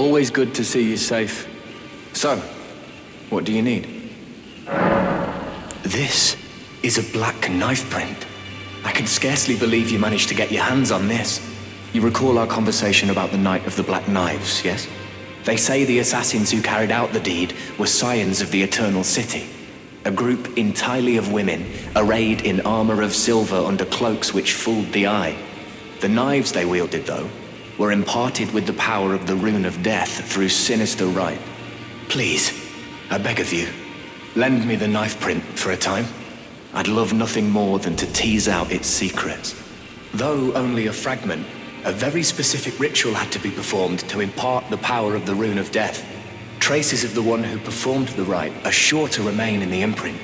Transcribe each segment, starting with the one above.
Always good to see you safe. So, what do you need? This is a black knife print. I can scarcely believe you managed to get your hands on this. You recall our conversation about the Night of the Black Knives, yes? They say the assassins who carried out the deed were scions of the Eternal City. A group entirely of women, arrayed in armor of silver under cloaks which fooled the eye. The knives they wielded, though, were imparted with the power of the Rune of Death through sinister rite. Please, I beg of you, lend me the knife print for a time. I'd love nothing more than to tease out its secrets. Though only a fragment, a very specific ritual had to be performed to impart the power of the Rune of Death. Traces of the one who performed the rite are sure to remain in the imprint.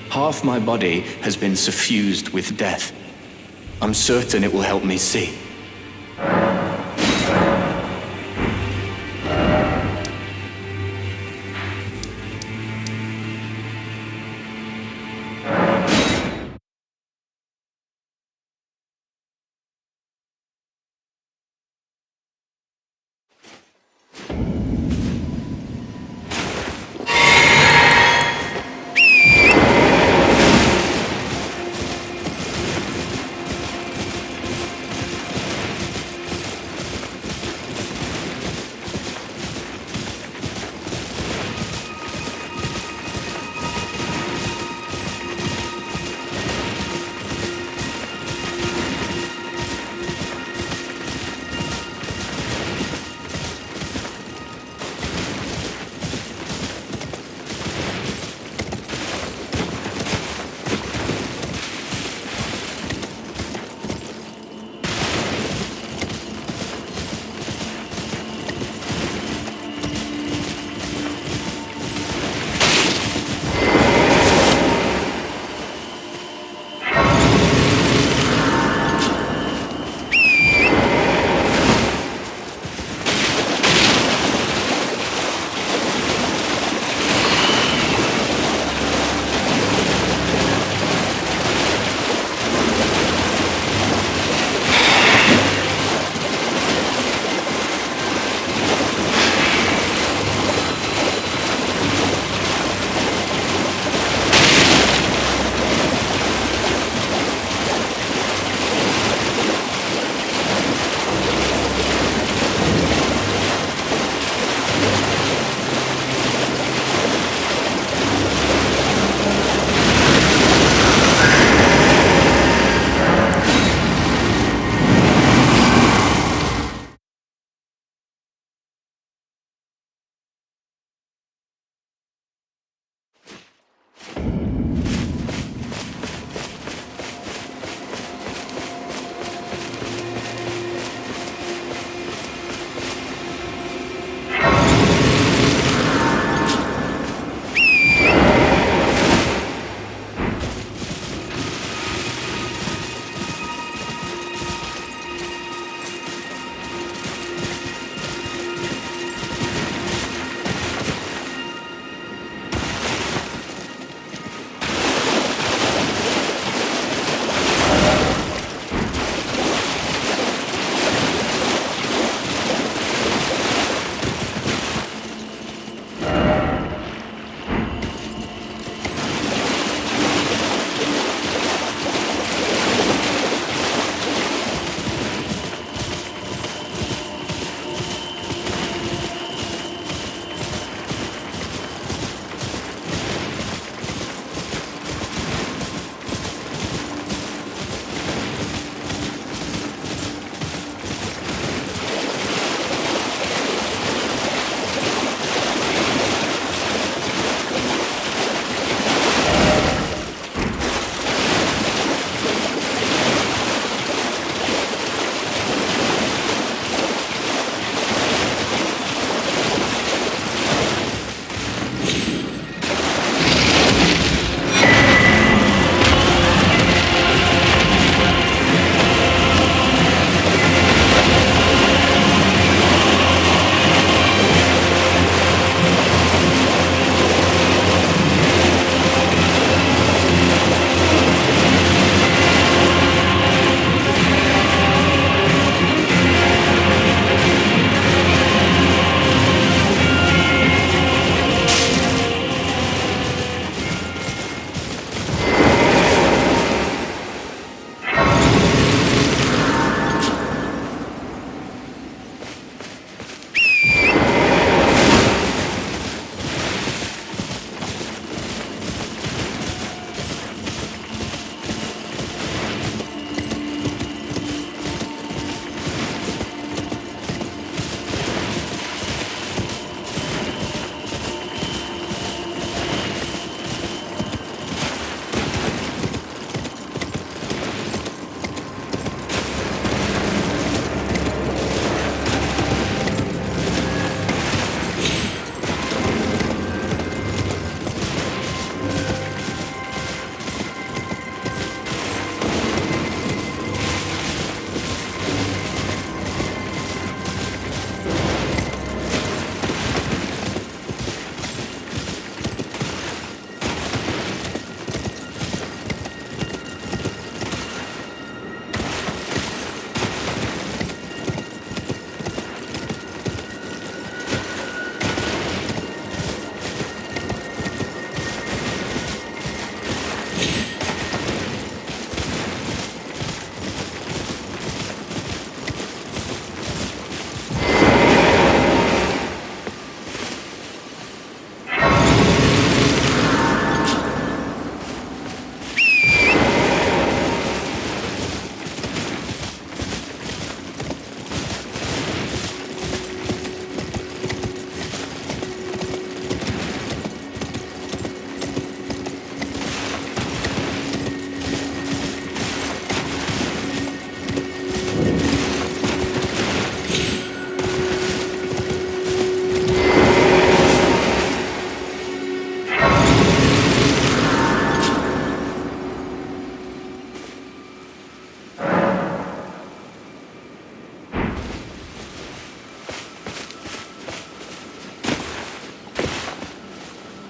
Half my body has been suffused with death. I'm certain it will help me see.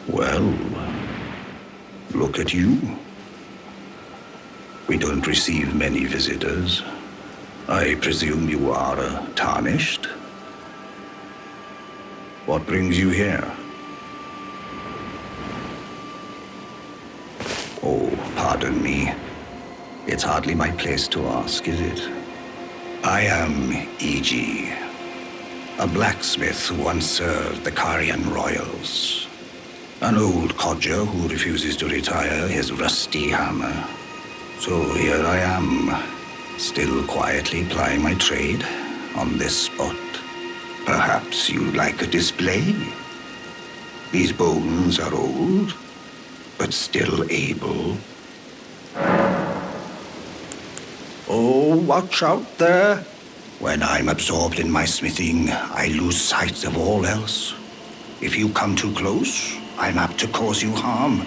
Well, look at you. We don't receive many visitors. I presume you are tarnished? What brings you here? Oh, pardon me. It's hardly my place to ask, is it? I am E.G., a blacksmith who once served the Carian royals. An old codger who refuses to retire his rusty hammer. So here I am, still quietly plying my trade on this spot. Perhaps you'd like a display? These bones are old, but still able. Oh, watch out there. When I'm absorbed in my smithing, I lose sight of all else. If you come too close, I'm apt to cause you harm.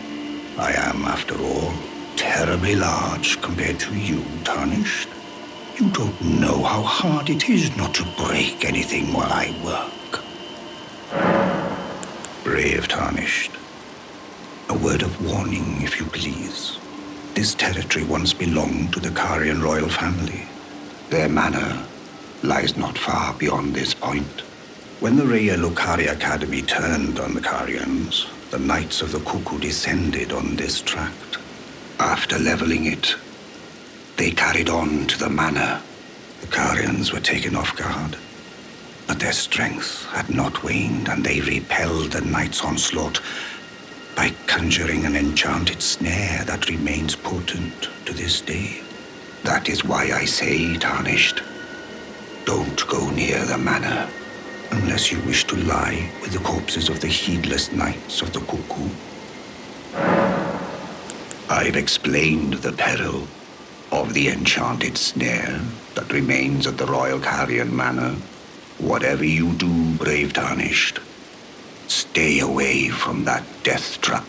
I am, after all, terribly large compared to you, Tarnished. You don't know how hard it is not to break anything while I work. Brave Tarnished. A word of warning, if you please. This territory once belonged to the Carian royal family. Their manor lies not far beyond this point. When the Raya Lucari Academy turned on the Carians, the Knights of the Cuckoo descended on this tract. After leveling it, they carried on to the manor. The Carians were taken off guard, but their strength had not waned, and they repelled the Knights' onslaught by conjuring an enchanted snare that remains potent to this day. That is why I say, Tarnished, don't go near the manor unless you wish to lie with the corpses of the heedless Knights of the Cuckoo. I've explained the peril of the enchanted snare that remains at the Royal Carian Manor. Whatever you do, brave Tarnished, stay away from that death trap.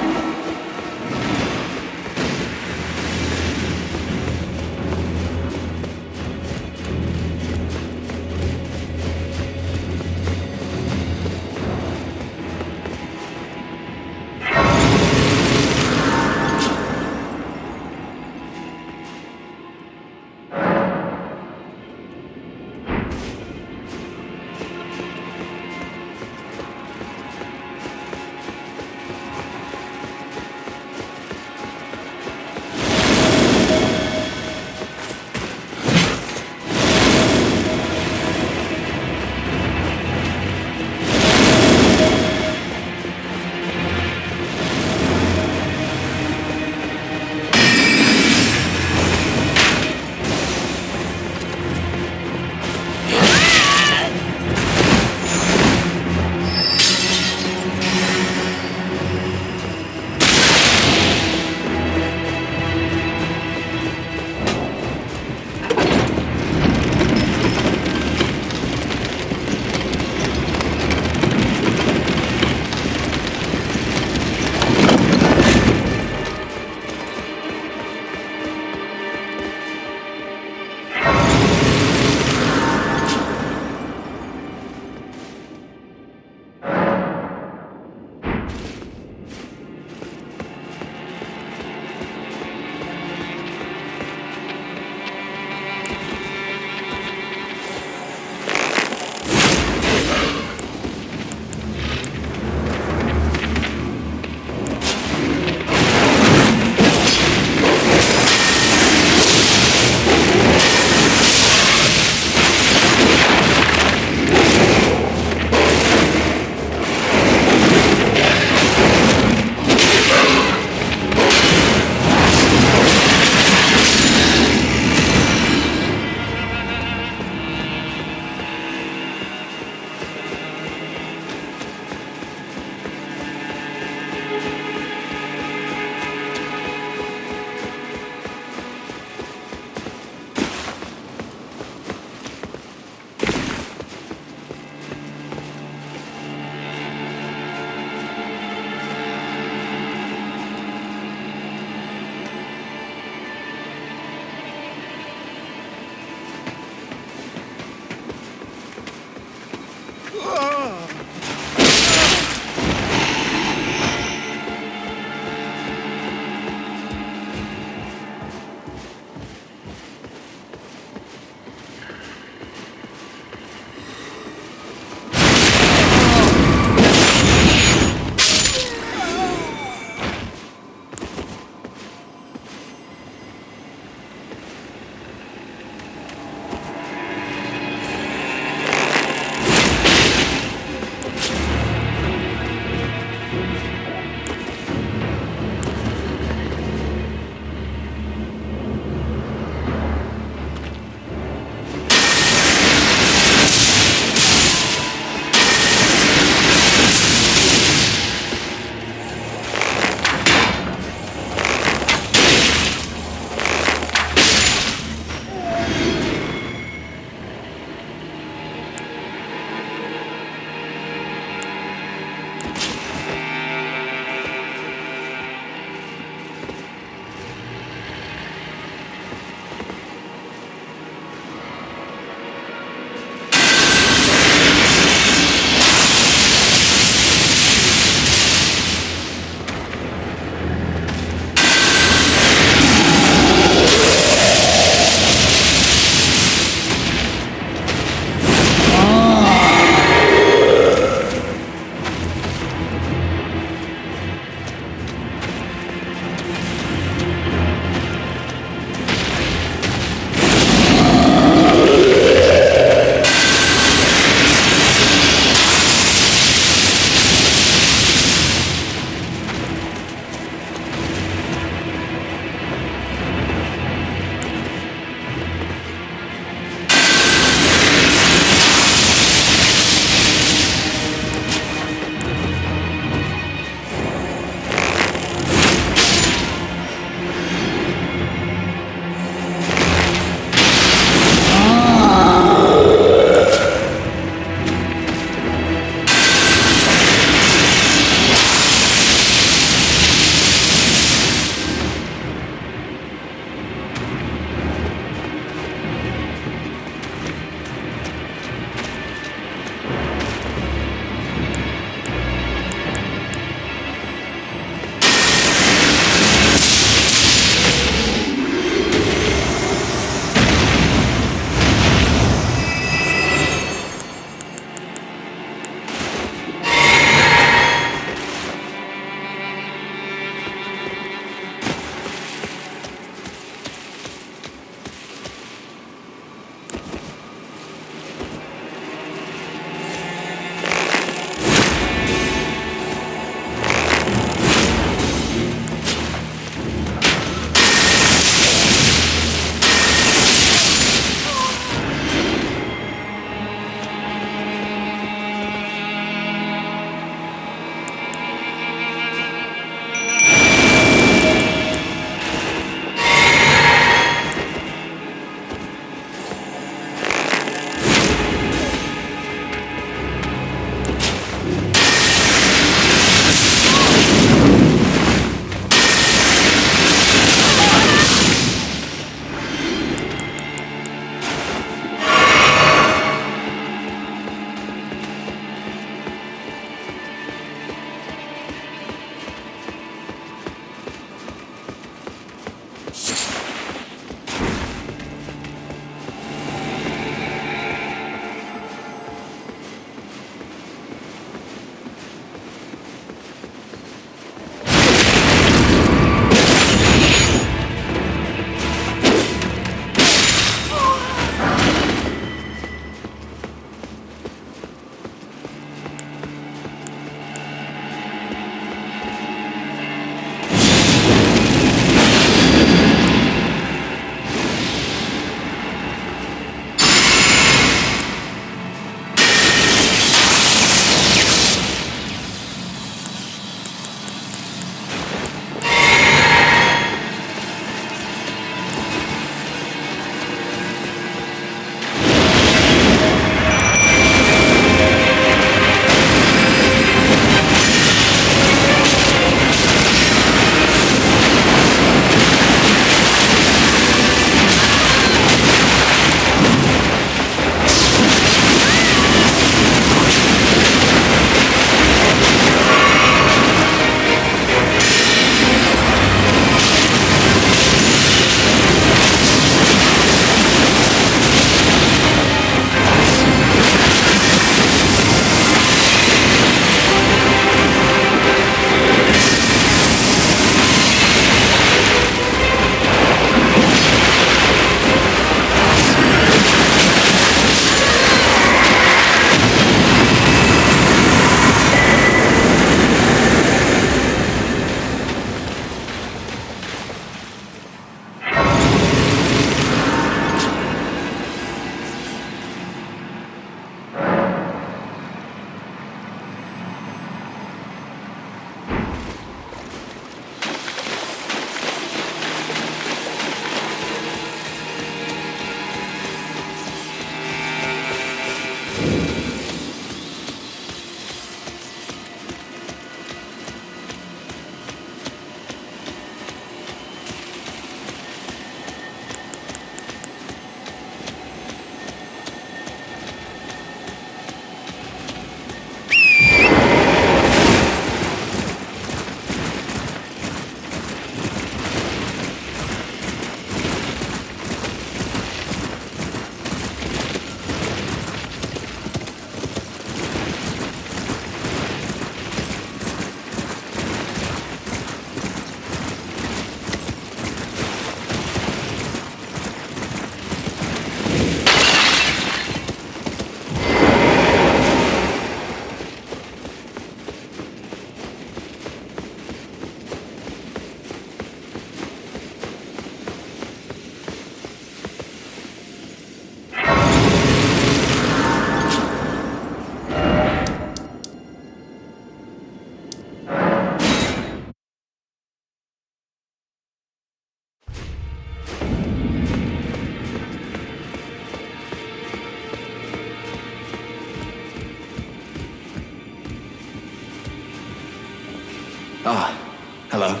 Hello.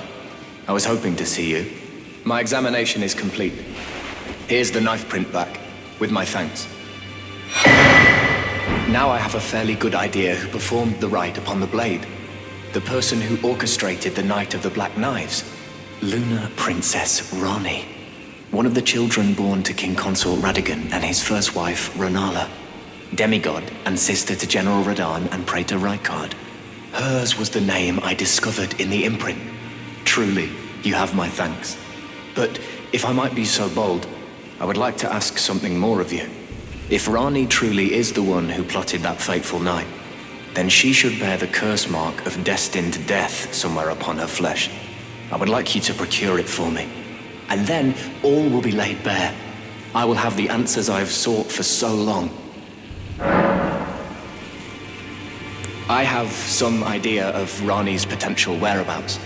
I was hoping to see you. My examination is complete. Here's the knife print back, with my thanks. Now I have a fairly good idea who performed the rite upon the blade. The person who orchestrated the Night of the Black Knives. Lunar Princess Rani. One of the children born to King Consort Radigan and his first wife, Ranala. Demigod and sister to General Radahn and Praetor Rykard. Hers was the name I discovered in the imprint. Truly, you have my thanks. But if I might be so bold, I would like to ask something more of you. If Rani truly is the one who plotted that fateful night, then she should bear the curse mark of destined death somewhere upon her flesh. I would like you to procure it for me. And then all will be laid bare. I will have the answers I have sought for so long. I have some idea of Rani's potential whereabouts.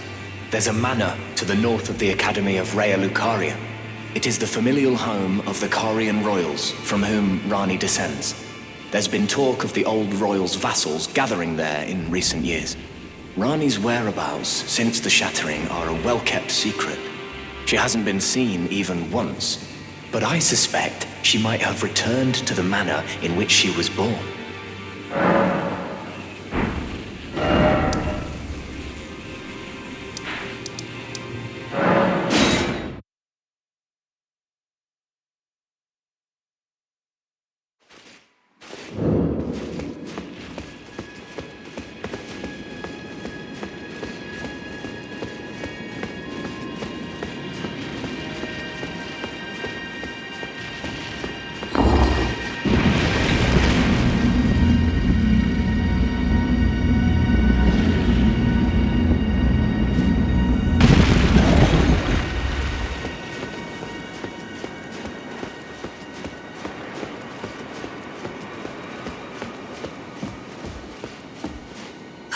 There's a manor to the north of the Academy of Rea Lucaria. It is the familial home of the Carian royals, from whom Rani descends. There's been talk of the old royals' vassals gathering there in recent years. Rani's whereabouts since the shattering are a well-kept secret. She hasn't been seen even once, but I suspect she might have returned to the manor in which she was born.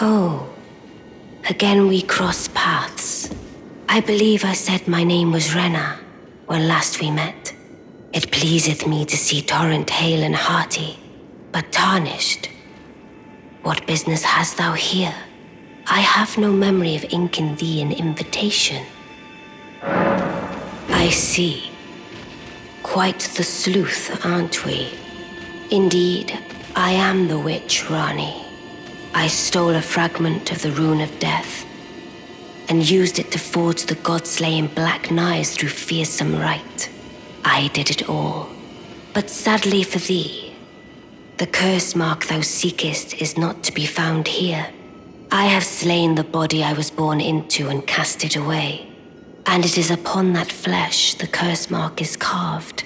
Oh, again we cross paths. I believe I said my name was Rena when last we met. It pleaseth me to see Torrent hale and hearty, but tarnished. What business hast thou here? I have no memory of inking thee an invitation. I see. Quite the sleuth, aren't we? Indeed, I am the witch, Rani. I stole a fragment of the Rune of Death and used it to forge the god-slaying black knives through fearsome rite. I did it all. But sadly for thee, the curse mark thou seekest is not to be found here. I have slain the body I was born into and cast it away, and it is upon that flesh the curse mark is carved.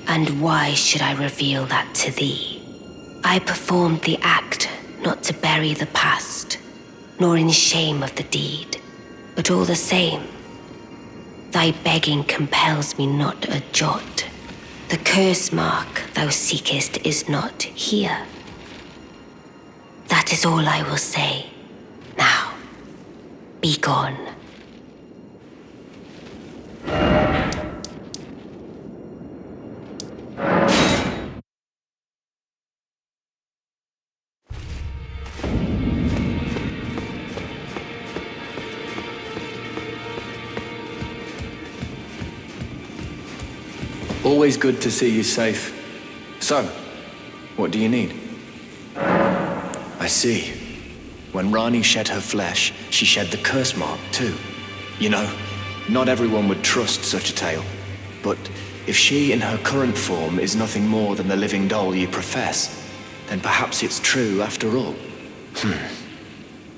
And why should I reveal that to thee? I performed the act not to bury the past, nor in shame of the deed, but all the same, thy begging compels me not a jot. The curse mark thou seekest is not here. That is all I will say. Now, be gone. Always good to see you safe. So, what do you need? I see. When Rani shed her flesh, she shed the curse mark too. You know, not everyone would trust such a tale. But if she in her current form is nothing more than the living doll you profess, then perhaps it's true after all.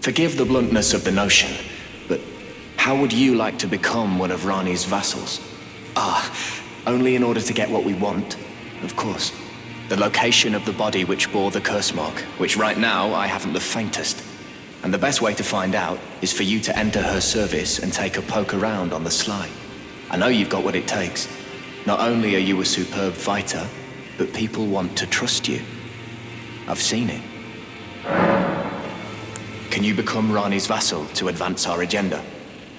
Forgive the bluntness of the notion, but how would you like to become one of Rani's vassals? Only in order to get what we want, of course. The location of the body which bore the curse mark, which right now I haven't the faintest. And the best way to find out is for you to enter her service and take a poke around on the sly. I know you've got what it takes. Not only are you a superb fighter, but people want to trust you. I've seen it. Can you become Rani's vassal to advance our agenda?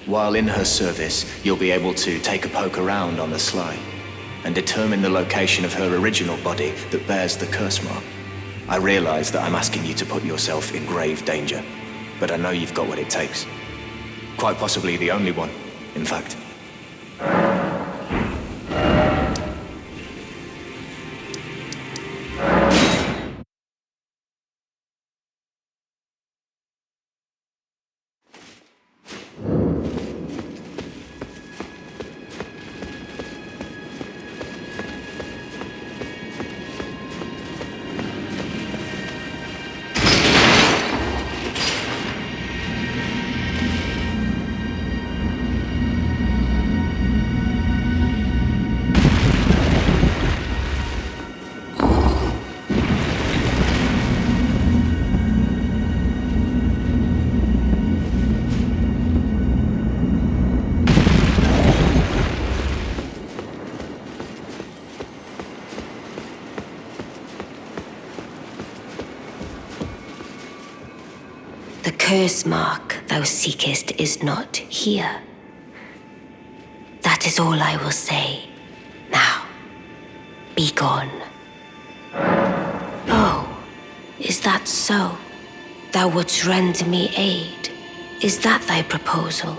While in her service, you'll be able to take a poke around on the sly and determine the location of her original body that bears the curse mark. I realize that I'm asking you to put yourself in grave danger. but I know you've got what it takes. Quite possibly the only one, in fact. The curse mark thou seekest is not here. That is all I will say. Now, be gone. Oh, is that so? Thou wouldst render me aid. Is that thy proposal?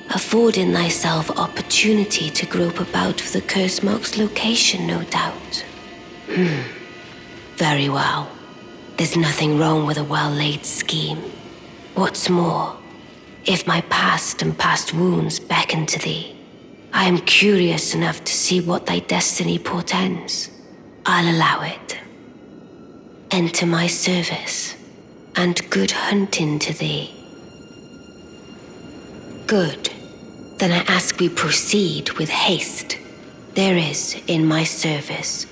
Affording thyself opportunity to grope about for the curse mark's location, no doubt. Very well. There's nothing wrong with a well-laid scheme. What's more, if my past and past wounds beckon to thee, I am curious enough to see what thy destiny portends. I'll allow it. Enter my service, and good hunting to thee. Good. Then I ask we proceed with haste. There is, in my service,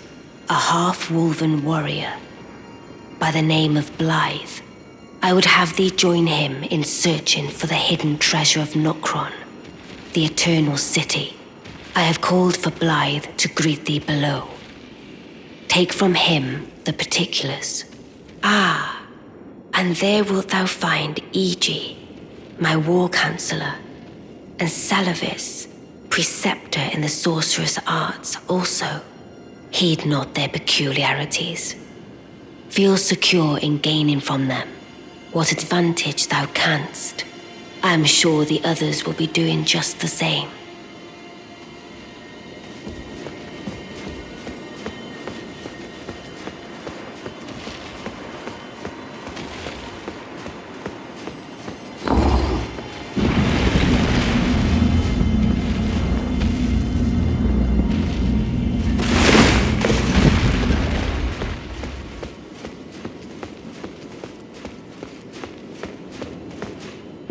a half-wolven warrior by the name of Blythe. I would have thee join him in searching for the hidden treasure of Nokron, the Eternal City. I have called for Blythe to greet thee below. Take from him the particulars. Ah, and there wilt thou find Iji, my war counselor, and Salavis, preceptor in the sorcerous arts also. Heed not their peculiarities. Feel secure in gaining from them what advantage thou canst. I am sure the others will be doing just the same.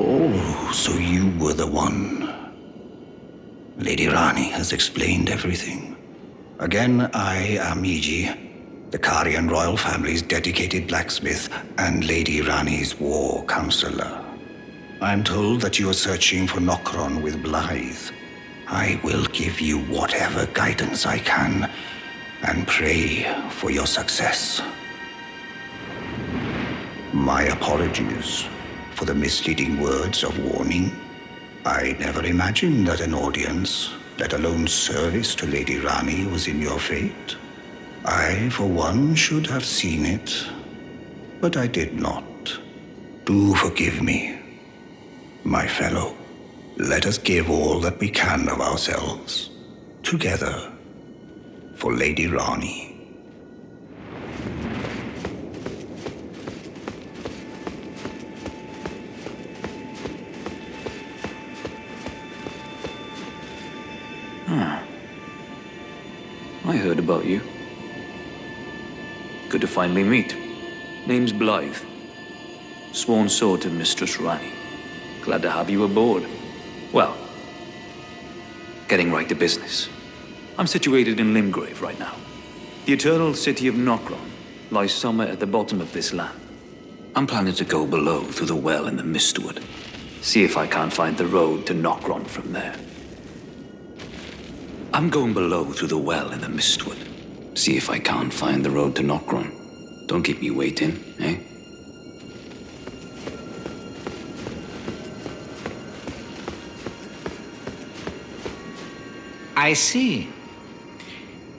Oh, so you were the one. Lady Rani has explained everything. Again, I am Iji, the Carian royal family's dedicated blacksmith and Lady Rani's war counselor. I'm told that you are searching for Nokron with Blythe. I will give you whatever guidance I can and pray for your success. My apologies for the misleading words of warning. I never imagined that an audience, let alone service to Lady Rani, was in your fate. I, for one, should have seen it, but I did not. Do forgive me, my fellow. Let us give all that we can of ourselves, together, for Lady Rani. I heard about you. Good to finally meet. Name's Blythe. Sworn sword to Mistress Rani. Glad to have you aboard. Well, getting right to business. I'm situated in Limgrave right now. The eternal city of Nokron lies somewhere at the bottom of this land. I'm planning to go below through the well in the Mistwood. See if I can't find the road to Nokron from there. I'm going below through the well in the Mistwood. See if I can't find the road to Nokron. Don't keep me waiting, eh? I see.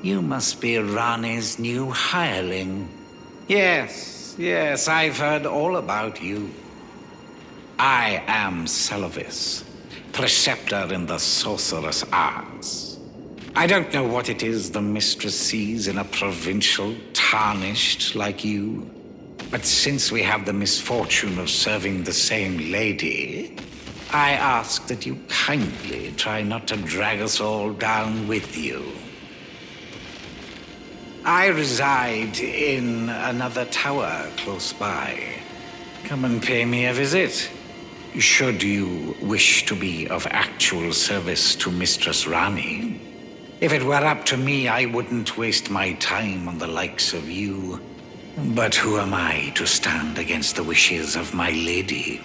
You must be Rani's new hireling. Yes, I've heard all about you. I am Celovis, preceptor in the sorcerous arts. I don't know what it is the mistress sees in a provincial tarnished like you, but since we have the misfortune of serving the same lady, I ask that you kindly try not to drag us all down with you. I reside in another tower close by. Come and pay me a visit, should you wish to be of actual service to Mistress Rani. If it were up to me, I wouldn't waste my time on the likes of you. But who am I to stand against the wishes of my lady?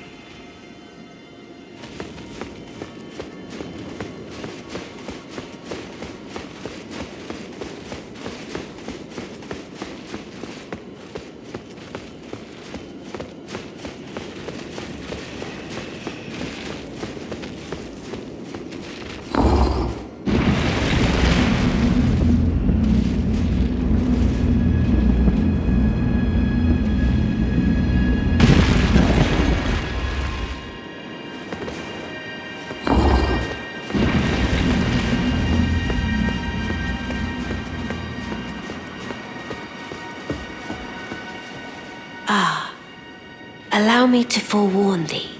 Allow me to forewarn thee.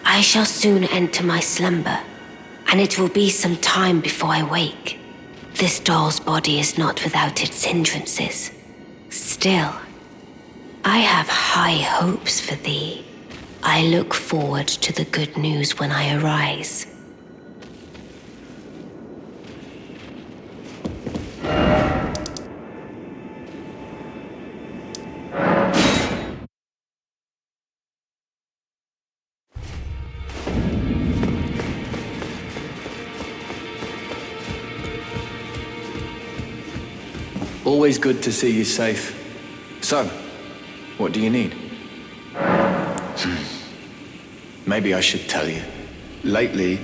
I shall soon enter my slumber, and it will be some time before I wake. This doll's body is not without its hindrances. Still, I have high hopes for thee. I look forward to the good news when I arise. Always good to see you safe. So, what do you need? Maybe I should tell you. Lately,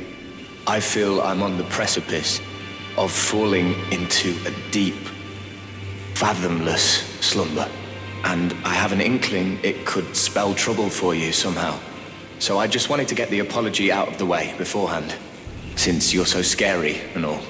I feel I'm on the precipice of falling into a deep, fathomless slumber. And I have an inkling it could spell trouble for you somehow. So I just wanted to get the apology out of the way beforehand, since you're so scary and all.